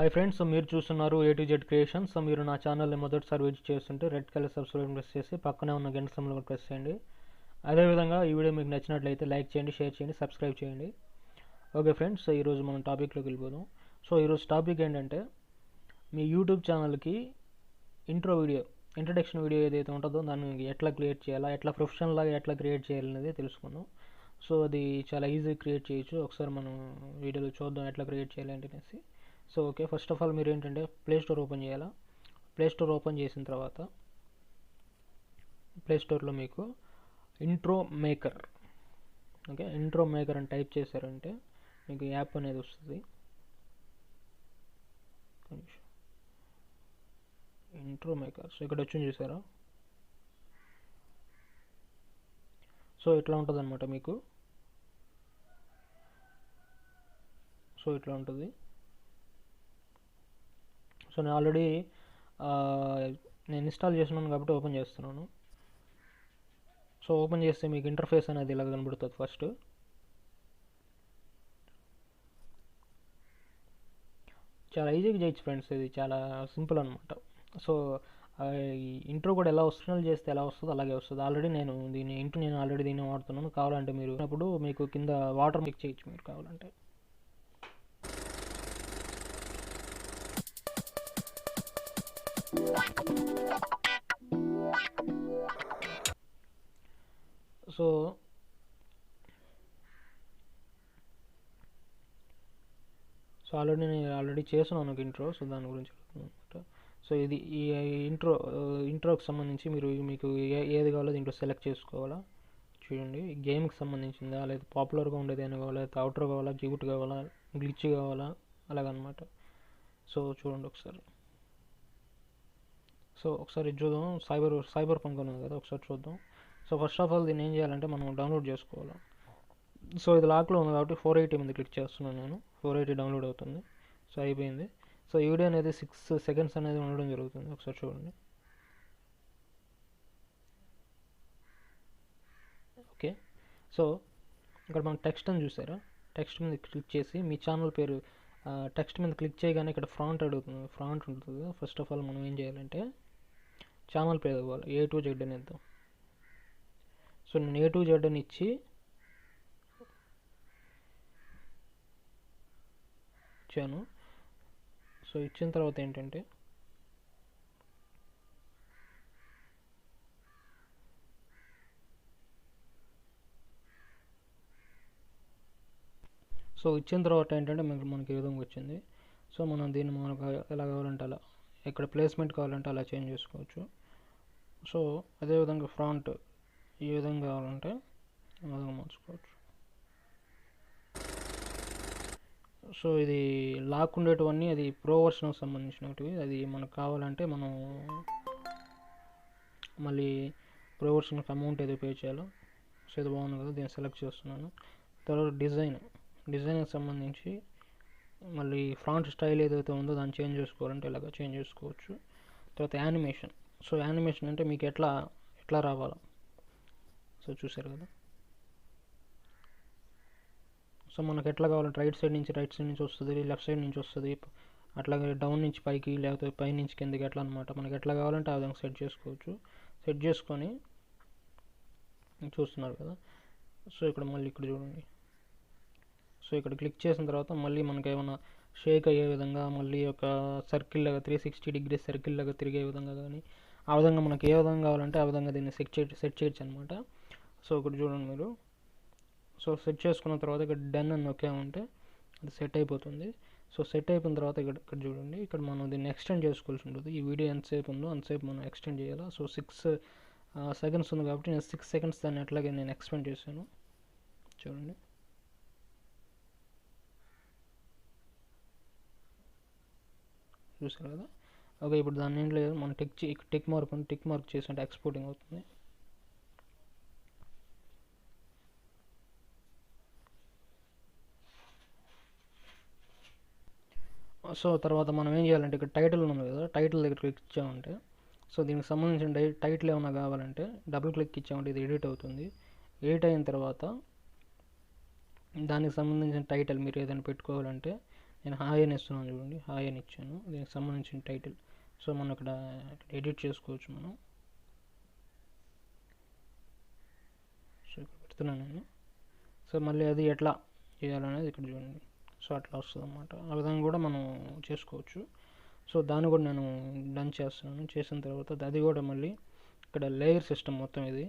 Hi friends, మీరు చూస్తున్నారు AtoZ Creations. మీరు నా ఛానల్ని మొదటిసారి విజిట్ చేస్తుంటే రెడ్ కలర్ సబ్స్క్రైబ్ ప్రెస్ చేసి పక్కనే ఉన్న గంట సింబల్ ప్రెస్ చేయండి. అదేవిధంగా ఈ వీడియో మీకు నచ్చినట్లయితే లైక్ చేయండి, షేర్ చేయండి, సబ్స్క్రైబ్ చేయండి. ఓకే ఫ్రెండ్స్, ఈరోజు మనం టాపిక్లోకి వెళ్ళిపోదాం. సో ఈరోజు టాపిక్ ఏంటంటే, మీ యూట్యూబ్ ఛానల్కి ఇంట్రడక్షన్ వీడియో ఏదైతే ఉంటుందో దాన్ని ఎట్లా క్రియేట్ చేయాలా, ఎట్లా ప్రొఫెషనల్ లాగా ఎట్లా క్రియేట్ చేయాలనేది తెలుసుకుందాం. సో అది చాలా ఈజీగా క్రియేట్ చేయొచ్చు. ఒకసారి మనం వీడియోలో చూద్దాం ఎట్లా క్రియేట్ చేయాలి అనేసి. So okay, first of all మీరు ఏంటంటే ప్లే స్టోర్ ఓపెన్ చేయాలా. ప్లే స్టోర్ ఓపెన్ చేసిన తర్వాత ప్లే స్టోర్లో మీకు ఇంట్రో మేకర్ అని టైప్ చేశారంటే మీకు యాప్ అనేది వస్తుంది. ఇంట్రో మేకర్, సో ఇక్కడ వచ్చి చూసారా. సో ఇట్లా ఉంటుంది అనమాట మీకు. సో ఇట్లా ఉంటుంది. సో నేను ఆల్రెడీ ఇన్స్టాల్ చేస్తున్నాను కాబట్టి ఓపెన్ చేస్తున్నాను. సో ఓపెన్ చేస్తే మీకు ఇంటర్ఫేస్ అనేది ఇలా కనబడుతుంది. ఫస్ట్ చాలా ఈజీగా చేయొచ్చు ఫ్రెండ్స్, ఇది చాలా సింపుల్ అనమాట. సో ఇంట్రో కూడా ఎలా వస్తుందో చేస్తే ఎలా వస్తుందో అలాగే వస్తుంది. ఆల్రెడీ నేను ఆల్రెడీ దీన్ని వాడుతున్నాను. కావాలంటే మీరు అప్పుడు మీకు కింద వాటర్ మిక్స్ చేయొచ్చు మీరు కావాలంటే. సో ఆల్రెడీ చేస్తున్నాను ఒక ఇంట్రో. సో దాని గురించి అనమాట. సో ఇది ఈ ఇంట్రోకి సంబంధించి మీకు ఏది కావాలో దీంట్లో సెలెక్ట్ చేసుకోవాలా. చూడండి, గేమ్కి సంబంధించిందా, లేదా పాపులర్గా ఉండేది అని కావాలా, లేదా అవుటర్ కావాలా, క్యూట్ కావాలా, గ్లిచ్ కావాలా, అలాగనమాట. సో చూడండి ఒకసారి. సో ఒకసారి చూద్దాం. సైబర్ పంక్ ఉంది కదా, ఒకసారి చూద్దాం. సో ఫస్ట్ ఆఫ్ ఆల్ దీన్ని ఏం చేయాలంటే మనం డౌన్లోడ్ చేసుకోవాలి. సో ఇది లాక్లో ఉంది కాబట్టి 480 మీద క్లిక్ చేస్తున్నాను నేను. 480 డౌన్లోడ్ అవుతుంది. సో అయిపోయింది. సో ఈ వీడియో అనేది 6 సెకండ్స్ అనేది ఉండడం జరుగుతుంది. ఒకసారి చూడండి. ఓకే, సో ఇక్కడ మనం టెక్స్ట్ అని చూసారా. టెక్స్ట్ మీద క్లిక్ చేసి మీ ఛానల్ పేరు టెక్స్ట్ మీద క్లిక్ చేయగానే ఇక్కడ ఫ్రాంట్ అడుగుతుంది. ఫ్రాంట్ ఉంటుంది. ఫస్ట్ ఆఫ్ ఆల్ మనం ఏం చేయాలంటే ఛానల్ పేరు ఇవ్వాలి. AtoZ అని ఇద్దాం. సో నేను AtoZ అని ఇచ్చాను. సో ఇచ్చిన తర్వాత ఏంటంటే మనకి ఈ విధంగా వచ్చింది. సో మనం దీన్ని మనకు ఎలా కావాలంటే అలా, ఇక్కడ ప్లేస్మెంట్ కావాలంటే అలా చేంజ్ చేసుకోవచ్చు. సో అదేవిధంగా ఫ్రాంట్ ఈ విధంగా కావాలంటే ఈ విధంగా మార్చుకోవచ్చు. సో ఇది లాక్ ఉండేటివన్నీ అది ప్రో వర్షన్కి సంబంధించినవి. అది మనకు కావాలంటే మనం మళ్ళీ ప్రో వర్షన్కి అమౌంట్ ఏదో పే చేయాలో. సో ఇది బాగుంది కదా, దీన్ని సెలెక్ట్ చేస్తున్నాను. తర్వాత డిజైన్కి సంబంధించి మళ్ళీ ఫ్రాంట్ స్టైల్ ఏదైతే ఉందో దాన్ని చేంజ్ చేసుకోవాలంటే ఇలాగ చేంజ్ చేసుకోవచ్చు. తర్వాత యానిమేషన్. సో యానిమేషన్ అంటే మీకు ఎట్లా రావాలో. సో చూసారు కదా. సో మనకు ఎట్లా కావాలంటే రైట్ సైడ్ నుంచి వస్తుంది, లెఫ్ట్ సైడ్ నుంచి వస్తుంది, అట్లాగే డౌన్ నుంచి పైకి, లేకపోతే పై నుంచి కిందకి, ఎట్లా అనమాట మనకి ఎట్లా కావాలంటే ఆ విధంగా సెట్ చేసుకోవచ్చు. సెట్ చేసుకొని చూస్తున్నారు కదా. సో ఇక్కడ చూడండి. సో ఇక్కడ క్లిక్ చేసిన తర్వాత మళ్ళీ మనకి ఏమైనా షేక్ అయ్యే విధంగా, మళ్ళీ ఒక సర్కిల్ లాగా 360 డిగ్రీస్ సర్కిల్ లాగా తిరిగే విధంగా కానీ, ఆ విధంగా మనకి ఏ విధంగా కావాలంటే ఆ విధంగా దీన్ని సెట్ చేయొచ్చు అనమాట. సో ఇక్కడ చూడండి మీరు. సో సెట్ చేసుకున్న తర్వాత ఇక్కడ డన్ అని నొక్కామంటే అది సెట్ అయిపోతుంది. సో సెట్ అయిపోయిన తర్వాత ఇక్కడ చూడండి, ఇక్కడ మనం దీన్ని ఎక్స్టెండ్ చేసుకోవాల్సి ఉంటుంది. ఈ వీడియో ఎంతసేపు ఉందో అంతసేపు మనం ఎక్స్టెండ్ చేయాలి. సో 6 సెకండ్స్ ఉంది కాబట్టి నేను 6 సెకండ్స్ దాన్ని అట్లాగే నేను ఎక్స్టెండ్ చేశాను. చూడండి. చూసారు కదా. ఓకే, ఇప్పుడు దాన్ని ఏం లేదు, మనం టిక్ మార్క్ చేసి అంటే ఎక్స్పోర్టింగ్ అవుతుంది. సో తర్వాత మనం ఏం చేయాలంటే ఇక్కడ టైటిల్ ఉంది కదా, టైటిల్ దగ్గర క్లిక్ ఇచ్చామంటే, సో దీనికి సంబంధించిన టైటిల్ ఏమైనా కావాలంటే డబుల్ క్లిక్ ఇచ్చామంటే ఇది ఎడిట్ అవుతుంది. ఎడిట్ అయిన తర్వాత దానికి సంబంధించిన టైటిల్ మీరు ఏదైనా పెట్టుకోవాలంటే నేను హాయ్ అని ఇస్తున్నాను చూడండి, హాయ్ అని ఇచ్చాను, దీనికి సంబంధించిన టైటిల్. సో మనం ఇక్కడ ఎడిట్ చేసుకోవచ్చు మనం. సో ఇక్కడ పెడుతున్నాను నేను. సో మళ్ళీ అది ఎట్లా చేయాలనేది ఇక్కడ చూడండి. సో అట్లా వస్తుంది అన్నమాట. ఆ విధంగా కూడా మనం చేసుకోవచ్చు. సో దాన్ని కూడా నేను డన్ చేస్తున్నాను. చేసిన తర్వాత అది కూడా మళ్ళీ ఇక్కడ లేయర్ సిస్టమ్ మొత్తం ఇది.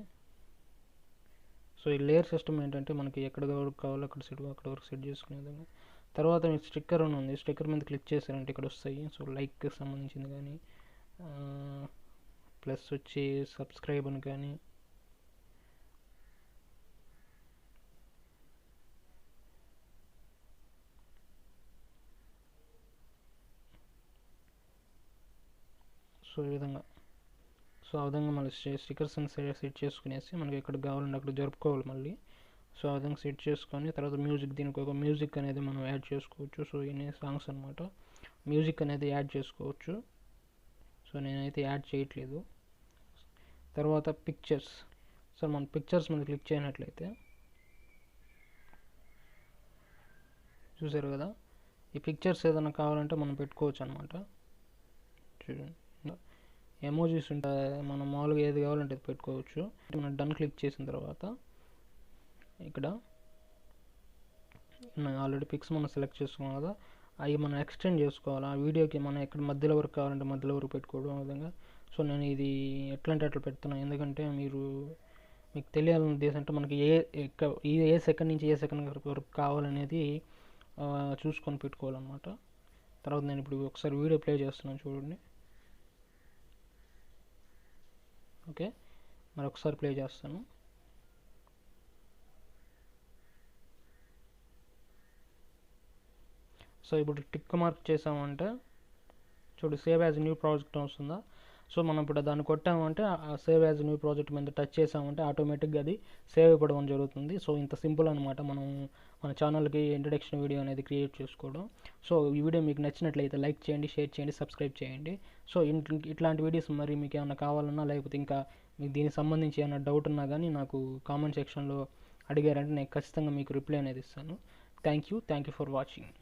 సో ఈ లేయర్ సిస్టమ్ ఏంటంటే మనకి ఎక్కడ వరకు కావాలో అక్కడ వరకు సెట్ చేసుకునే విధంగా. తర్వాత మీకు స్టిక్కర్ అని ఉంది, స్టిక్కర్ మీద క్లిక్ చేశారంటే ఇక్కడ వస్తాయి. సో లైక్కి సంబంధించింది కానీ, ప్లస్ వచ్చి సబ్స్క్రైబ్ అని కానీ, సో ఈ విధంగా. సో ఆ విధంగా మళ్ళీ స్టిక్కర్స్ని సెట్ చేసుకునేసి మనకి ఎక్కడ కావాలంటే అక్కడ జరుపుకోవాలి మళ్ళీ. సో ఆ విధంగా సెట్ చేసుకొని తర్వాత మ్యూజిక్, దీనికి ఒక మ్యూజిక్ అనేది మనం యాడ్ చేసుకోవచ్చు. సో ఇన్ని సాంగ్స్ అనమాట, మ్యూజిక్ అనేది యాడ్ చేసుకోవచ్చు. సో నేనైతే యాడ్ చేయట్లేదు. తర్వాత పిక్చర్స్. సో మన పిక్చర్స్ మీద క్లిక్ చేయనట్లయితే చూసారు కదా, ఈ పిక్చర్స్ ఏదైనా కావాలంటే మనం పెట్టుకోవచ్చు అనమాట. చూడండి, ఎమోజీస్ ఉంటాయి, మనం మామూలుగా ఏది కావాలంటే అది పెట్టుకోవచ్చు. మనం డన్ క్లిక్ చేసిన తర్వాత ఇక్కడ ఆల్రెడీ పిక్స్ మనం సెలెక్ట్ చేసుకున్నాం కదా, అవి మనం ఎక్స్టెండ్ చేసుకోవాలి. ఆ వీడియోకి మనం ఎక్కడ మధ్యలో వరకు కావాలంటే మధ్యలో వరకు పెట్టుకోవడం ఆ విధంగా. సో నేను ఇది ఎట్లా అంటే అట్లా పెడుతున్నాను, ఎందుకంటే మీకు తెలియాలని ఉద్దేశం అంటే మనకి ఏ సెకండ్ నుంచి ఏ సెకండ్ వరకు కావాలనేది చూసుకొని పెట్టుకోవాలన్నమాట. తర్వాత నేను ఇప్పుడు ఒకసారి వీడియో ప్లే చేస్తున్నాను చూడండి. ఓకే, మరి ఒకసారి ప్లే చేస్తాను. సో ఇప్పుడు టిక్ మార్క్ చేసామంటే చూడు, సేవ్ యాజ్ న్యూ ప్రాజెక్ట్ వస్తుందా. సో మనం ఇప్పుడు దాన్ని కొట్టామంటే సేవ్ యాజ్ న్యూ ప్రాజెక్ట్ మీద టచ్ చేసామంటే ఆటోమేటిక్గా అది సేవ్ అయిపోవడం జరుగుతుంది. సో ఇంత సింపుల్ అనమాట మనం మన ఛానల్కి ఇంట్రడక్షన్ వీడియో అనేది క్రియేట్ చేసుకోవడం. సో ఈ వీడియో మీకు నచ్చినట్లయితే లైక్ చేయండి, షేర్ చేయండి, సబ్స్క్రైబ్ చేయండి. సో ఇట్లాంటి వీడియోస్ మరి మీకు ఏమైనా కావాలన్నా, లేకపోతే ఇంకా మీకు దీనికి సంబంధించి ఏమైనా డౌట్ ఉన్నా కానీ నాకు కామెంట్ సెక్షన్లో అడిగారంటే నేను ఖచ్చితంగా మీకు రిప్లై అనేది ఇస్తాను. Thank you for watching.